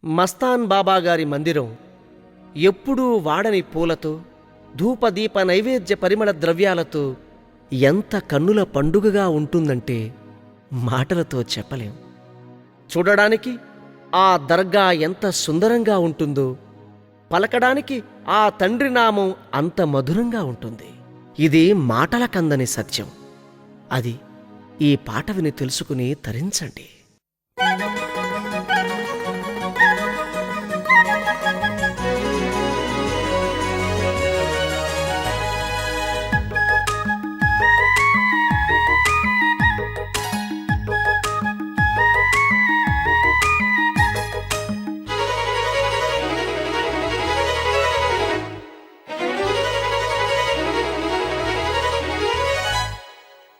మస్తాన్ బాబాగారి మందిరం ఎప్పుడూ వాడని పూలతో, ధూపదీప నైవేద్య పరిమళ ద్రవ్యాలతో ఎంత కన్నుల పండుగగా ఉంటుందంటే మాటలతో చెప్పలేం. చూడడానికి ఆ దర్గా ఎంత సుందరంగా ఉంటుందో, పలకడానికి ఆ తండ్రి నామం అంత మధురంగా ఉంటుంది. ఇది మాటల కందని సత్యం. అది ఈ పాట విని తెలుసుకుని తరించండి.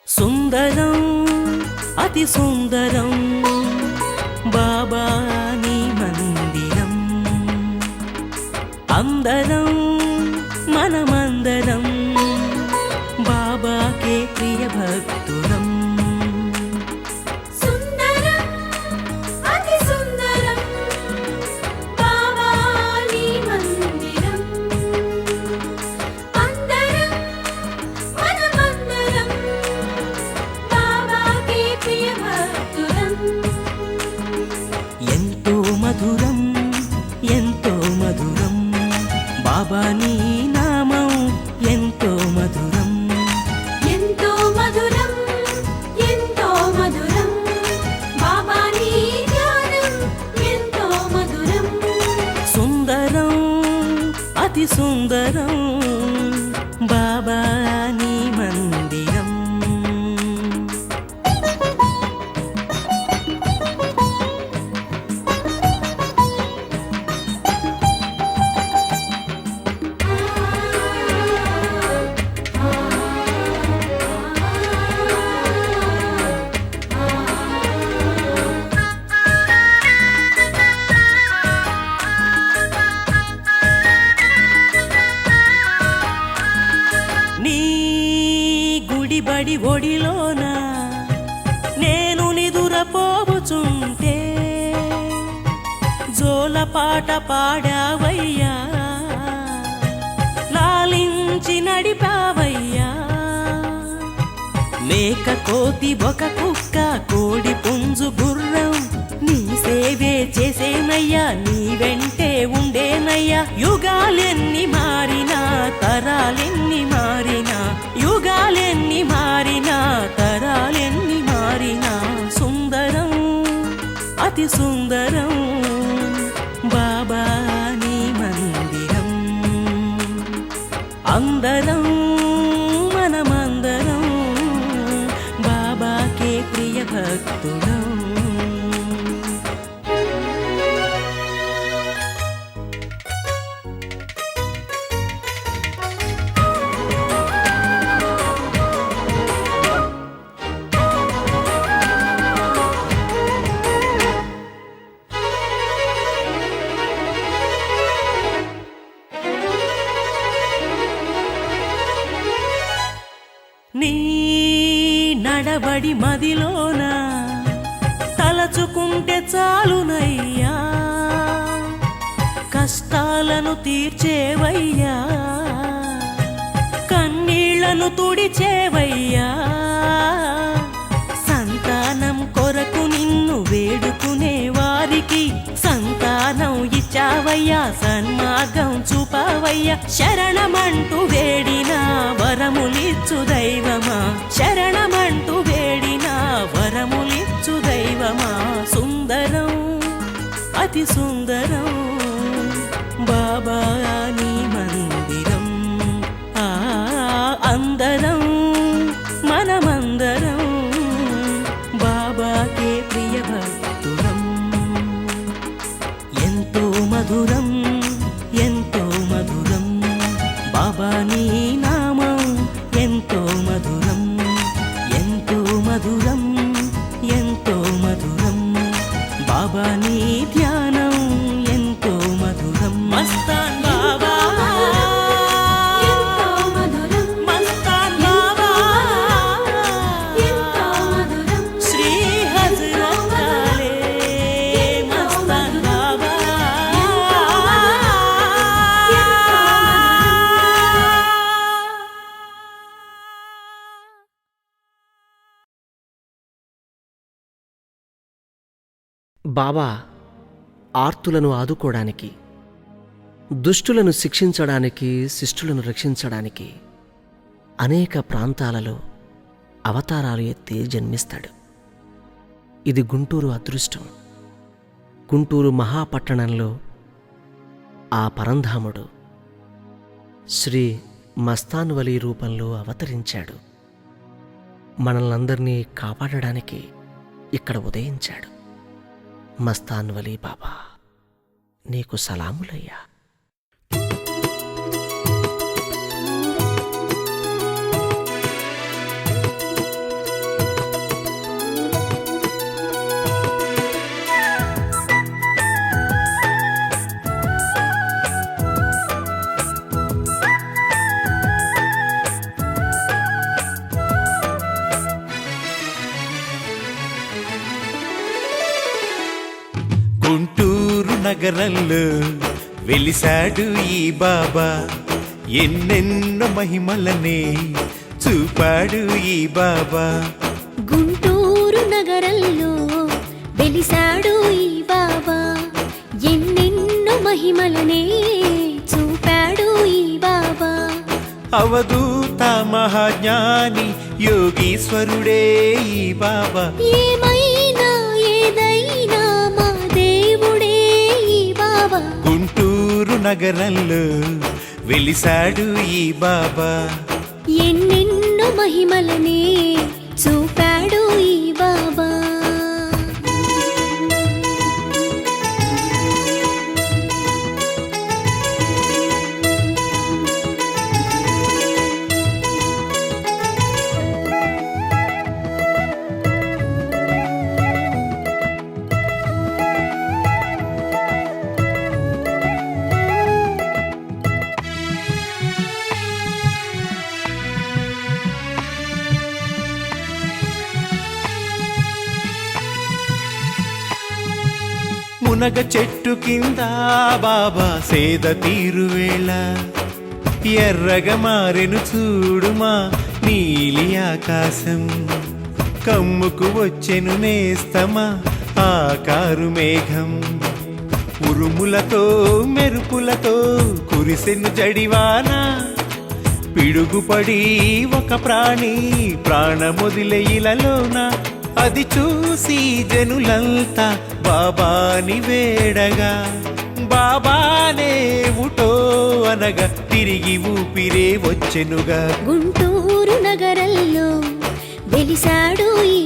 సుందరం అతి సుందరం బాబా నీ మందిరం, అందరం మనమందరం బాబాకే ప్రియ భక్తులం. ఎంతో మధురం బాబా నీ నామం, ఎంతో మధురం, ఎంతో మధురం, ఎంతో మధురం బాబా నీ ధ్యానం, ఎంతో మధురం. సుందరం అతి సుందరం బాబా నీ మందిరం. బడి ఒడిలోన నేను నిదురపోవుచుంటే జోలపాట పాడావయ్యా, లాలించి నడిపావయ్యా. మేక కోతి ఒక కుక్క కోడి పుంజు గుర్రం నీ సేవే చేసేనయ్యా, నీ వెంటే ఉండేనయ్యా. యుగాలెన్ని మారినా తరాలెన్ని మారినా, యుగాలెన్ని మారినా తరాలెన్ని మారినా, సుందరం అతి సుందరం బాబా నీ మందిరం. అందరం మనమందరం బాబాకే ప్రియ భక్తులం. నీ నడబడి మదిలోన తలచుకుంటే చాలునయ్యా, కష్టాలను తీర్చేవయ్యా, కన్నీళ్లను తుడిచేవయ్యా. సంతానం కొరకు నిన్ను వేడుకునే వారికి సంతానం ఇచ్చావయ్యా, సన్మార్గం చూపావయ్యా. శరణమంటూ వేడినా వరములిచ్చు దైవమా, శరణమంటూ వేడినా వరములిచ్చు దైవమా. సుందరం అతి సుందరం బాబా నీ మందిరం. అందరం మనమందరం బాబాకే ప్రియ భక్తులం. ఎంతో మధురం, ఎంతో మధురం బాబా నీ నామం, ఎంతో మధురం, ఎంతో మధురం, ఎంతో మధురం బాబా నీ ధ్యానం, ఎంతో మధురం. మస్తాన్ బాబా ఎంతో మధురం, మస్తాన్ బాబా ఎంతో మధురం, శ్రీ హజరత్ వాలే మస్తాన్ బాబా. బాబా ఆర్తులను ఆదుకోవడానికి, దుష్టులను శిక్షించడానికి, శిష్టులను రక్షించడానికి అనేక ప్రాంతాలలో అవతారాలు ఎత్తి జన్మిస్తాడు. ఇది గుంటూరు అదృష్టం. గుంటూరు మహాపట్టణంలో ఆ పరంధాముడు శ్రీ మస్తాన్ వలీ రూపంలో అవతరించాడు. మనల్నందరినీ కాపాడడానికి ఇక్కడ ఉదయించాడు. మస్తాన్ వలీ బాబా, నీకు సలాములయ్యా. గుంటూరు నగరంలో వెలిసాడు ఈ బాబా, ఎన్నెన్నో మహిమలనే చూపాడు ఈ బాబా. గుంటూరు నగరంలో వెలిసాడు ఈ బాబా, ఎన్నెన్నో మహిమలనే చూపాడు ఈ బాబా. అవధూత మహాజ్ఞాని యోగీశ్వరుడే ఈ బాబా. ఏమైనా ఏదైనా మా దేవుడే ఈ బాబా. గుంటూరు నగరంలో వెలిసాడు ఈ బాబా, ఎన్నెన్నో మహిమలనే చూపాడు ఈ బాబా. మునగ చెట్టు కింద బాబా సేద తీరువేళ, ఎర్రగా మారెను చూడుమా నీలి ఆకాశం. కమ్ముకు వచ్చెను నేస్తమా ఆకారు మేఘం, ఉరుములతో మెరుపులతో కురిసెను జడివాన. పిడుగుపడి ఒక ప్రాణి ప్రాణమొదిలే ఇలలోన, అది చూసి జనులంతా బాబాని వేడగా. బాబానే ఉటో అనగా తిరిగి ఊపిరే వచ్చెనుగా. గుంటూరు నగరంలో వెలిసాడు ఈ